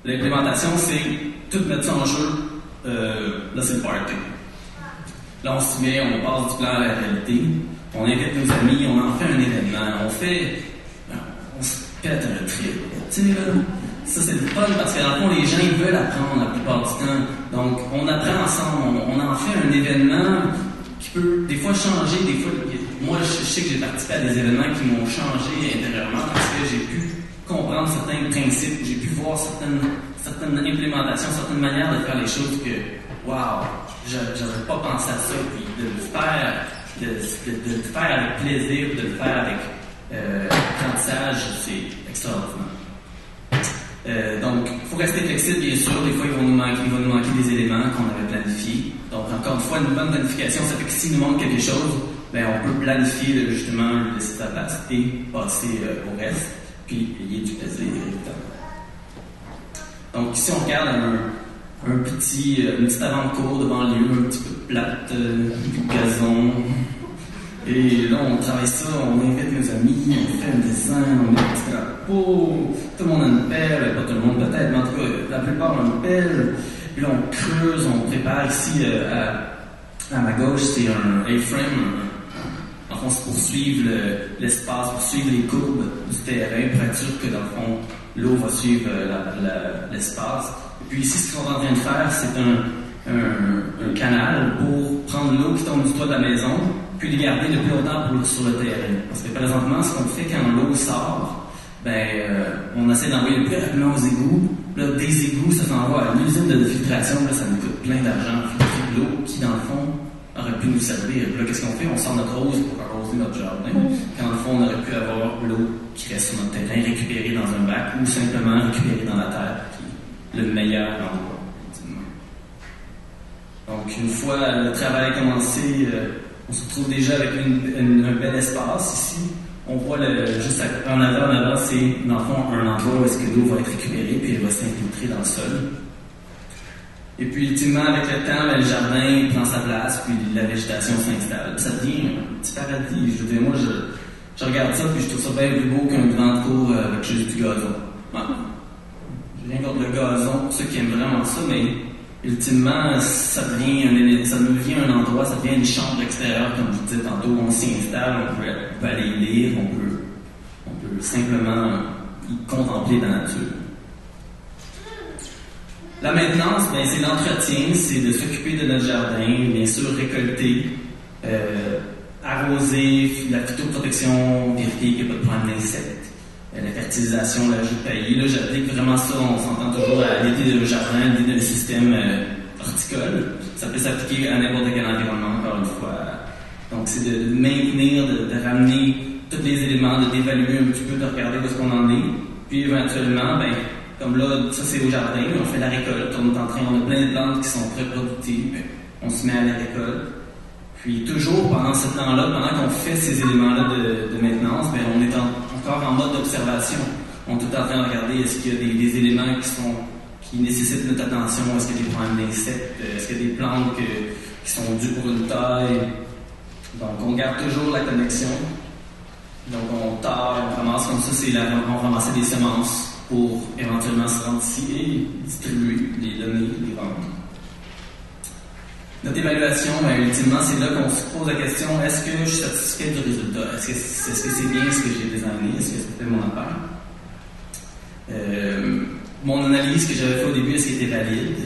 L'implémentation, c'est tout mettre ça en jeu, là c'est le party. Là on s'y met, on passe du plan à la réalité, on invite nos amis, on en fait un événement, on se pète un trip. Tu sais là, ça c'est le fun parce que dans le fond les gens ils veulent apprendre la plupart du temps. Donc on apprend ensemble, on en fait un événement qui peut des fois changer, des fois. Moi je sais que j'ai participé à des événements qui m'ont changé intérieurement parce que j'ai pu comprendre certains principes, j'ai pu voir certaines implémentations, certaines manières de faire les choses que, wow, j'aurais pas pensé à ça, puis de le faire avec plaisir, de le faire avec apprentissage, c'est extraordinaire. Donc, il faut rester flexible, bien sûr. Des fois, il va nous manquer des éléments qu'on avait planifiés. Donc, encore une fois, une bonne planification, ça fait que s'il nous manque quelque chose, ben, on peut planifier justement, laisser sa place et passer au reste. Puis il y a du plaisir, évidemment. Donc ici on regarde une petite avant-cour de banlieue, un petit peu plate, du gazon. Et là on travaille ça, on invite nos amis, on fait un dessin, on met un petit drapeau, tout le monde a une pelle, pas tout le monde peut-être, mais en tout cas la plupart ont une pelle. Puis là on creuse, on prépare ici à ma gauche, c'est un A-frame. On se poursuivre l'espace, poursuivre les courbes du terrain pour être sûr que dans le fond, l'eau va suivre l'espace. Et puis ici, ce qu'on est en train de faire, c'est un canal pour prendre l'eau qui tombe du toit de la maison, puis les garder le plus longtemps sur le terrain. Parce que présentement, ce qu'on fait quand l'eau sort, on essaie d'envoyer le plus rapidement aux égouts. Là, des égouts, ça s'envoie à l'usine de filtration, là, ça nous coûte plein d'argent. Filtrer de l'eau qui, dans le fond, aurait pu nous servir. Là, qu'est-ce qu'on fait? On sort notre rose pour arroser notre jardin. Quand, au fond, on aurait pu avoir l'eau qui reste sur notre terrain, récupérée dans un bac ou simplement récupérée dans la terre, qui est le meilleur endroit. Donc, une fois le travail commencé, on se retrouve déjà avec un bel espace ici. On voit juste en avant, c'est, dans le fond, un endroit où est-ce que l'eau va être récupérée puis elle va s'infiltrer dans le sol. Et puis, ultimement, avec le temps, le jardin prend sa place, puis la végétation s'installe. Ça devient un petit paradis. Je veux dire, moi, je regarde ça, puis je trouve ça bien plus beau qu'un grand cours avec juste du gazon. Bon. J'ai rien contre le gazon, pour ceux qui aiment vraiment ça, mais ultimement, ça devient un endroit, ça devient une chambre extérieure, comme je vous disais tantôt, on s'y installe, on peut aller lire, on peut simplement y contempler la nature. La maintenance, c'est l'entretien, c'est de s'occuper de notre jardin, bien sûr récolter, arroser, la phytoprotection, vérifier qu'il n'y a pas de problème d'insectes, la fertilisation, l'ajout de paillis. Là, j'applique vraiment ça, on s'entend toujours à l'idée de jardin, à l'idée d'un système horticole. Ça peut s'appliquer à n'importe quel environnement, encore une fois. Donc, c'est de maintenir, de ramener tous les éléments, d'évaluer un petit peu, de regarder où est-ce qu'on en est. Puis, éventuellement, comme là, ça c'est au jardin, on fait la récolte, on a plein de plantes qui sont très productives, on se met à la récolte. Puis toujours pendant ce temps-là, pendant qu'on fait ces éléments-là de maintenance, on est encore en mode d'observation. On est tout en train de regarder est-ce qu'il y a des éléments qui nécessitent notre attention, est-ce qu'il y a des problèmes d'insectes, est-ce qu'il y a des plantes qui sont dues pour une taille. Donc on garde toujours la connexion. Donc on taille, on ramasse comme ça, on ramassait des semences pour éventuellement se rendre ici et distribuer, les donner, les vendre. Notre évaluation, ultimement, c'est là qu'on se pose la question, est-ce que je suis satisfait du résultat? Est-ce que c'est bien ce que j'ai designé? Est-ce que ça fait mon affaire? Mon analyse que j'avais fait au début, est-ce qu'elle était valide?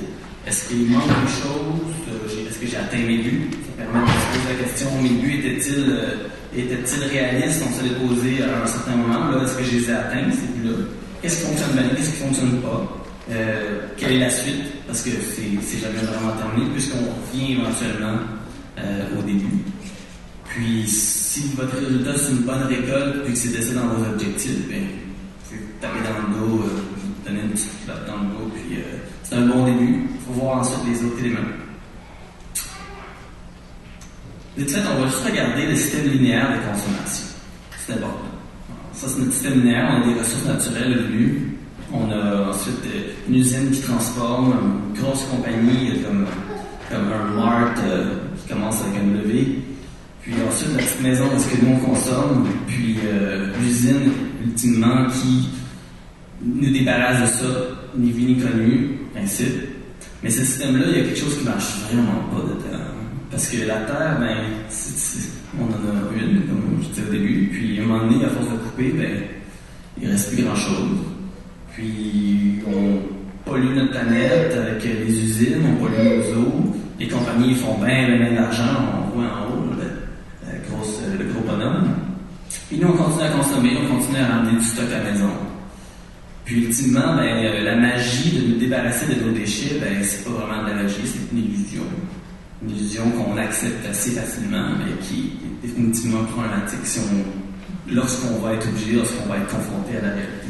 Est-ce qu'il manque quelque chose? Est-ce que j'ai atteint mes buts? Ça permet de se poser la question, mes buts étaient-ils réalistes? On se les posait à un certain moment. Là, est-ce que je les ai atteints, ces buts-là? Qu'est-ce qui fonctionne bien? Qu'est-ce qui ne fonctionne pas? Quelle est la suite? Parce que c'est jamais vraiment terminé, puisqu'on revient éventuellement au début. Puis, si votre résultat c'est une bonne récolte, puis que c'est décidé dans vos objectifs, vous tapez dans le dos, vous donnez une petite claque dans le dos, puis c'est un bon début. Il faut voir ensuite les autres éléments. De fait, on va juste regarder le système linéaire de consommation. C'est important. Ça, c'est notre système linéaire. On a des ressources naturelles au début. On a ensuite une usine qui transforme, une grosse compagnie comme un Mart qui commence avec un W. Puis ensuite, la petite maison où est-ce que nous on consomme. Puis l'usine, ultimement, qui nous débarrasse de ça, ni vu ni connu, principe. Mais ce système-là, il y a quelque chose qui marche vraiment pas dedans. Parce que la Terre, ben, on en a une, comme je disais au début, puis à un moment donné, à force de couper, ben, il reste plus grand-chose. Puis on pollue notre planète avec les usines, on pollue nos eaux, les compagnies font bien d'argent, on voit en haut le gros bonhomme. Puis nous, on continue à consommer, on continue à ramener du stock à la maison. Puis ultimement, ben, la magie de nous débarrasser de nos déchets, ben, c'est pas vraiment de la magie, c'est une illusion. Une illusion qu'on accepte assez facilement, mais qui est définitivement problématique lorsqu'on va être obligé, lorsqu'on va être confronté à la réalité.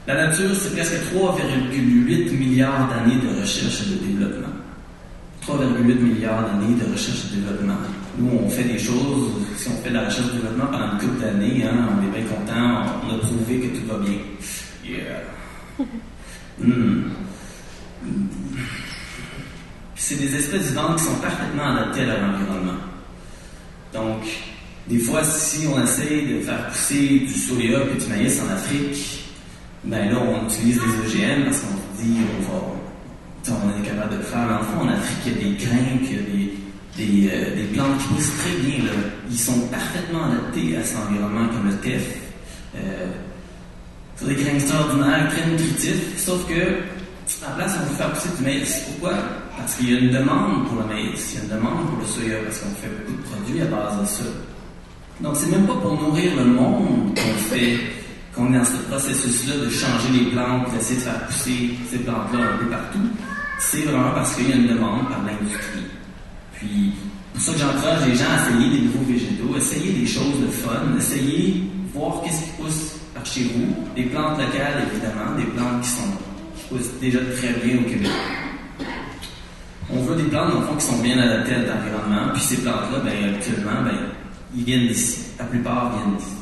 La nature, c'est presque 3,8 milliards d'années de recherche et de développement. 3,8 milliards d'années de recherche et de développement. Nous, on fait des choses, si on fait de la recherche et de développement pendant une couple d'années, hein, on est bien content, on a prouvé que tout va bien. Yeah. C'est des espèces vivantes qui sont parfaitement adaptées à leur environnement. Donc, des fois, si on essaye de faire pousser du soya et du maïs en Afrique, ben là, on utilise des OGM parce qu'on se dit, on est capable de le faire. Mais en fond, en Afrique, il y a des grains, il y a des plantes qui poussent très bien. Là. Ils sont parfaitement adaptés à cet environnement, comme le teff. C'est des grains extraordinaires, très nutritifs, sauf que, à la place, on veut faire pousser du maïs. Pourquoi? Parce qu'il y a une demande pour le maïs, il y a une demande pour le soya, parce qu'on fait beaucoup de produits à base de ça. Donc, c'est même pas pour nourrir le monde qu'on est dans ce processus-là de changer les plantes, d'essayer de faire pousser ces plantes-là un peu partout. C'est vraiment parce qu'il y a une demande par l'industrie. Puis, pour ça que j'encourage les gens à essayer des nouveaux végétaux, essayer des choses de fun, essayer, voir qu'est-ce qui pousse par chez vous. Des plantes locales, évidemment, des plantes qui poussent déjà très bien au Québec. On veut des plantes, dans le fond, qui sont bien adaptées à l'environnement, puis ces plantes-là, ben, actuellement, ben, ils viennent d'ici. La plupart viennent d'ici.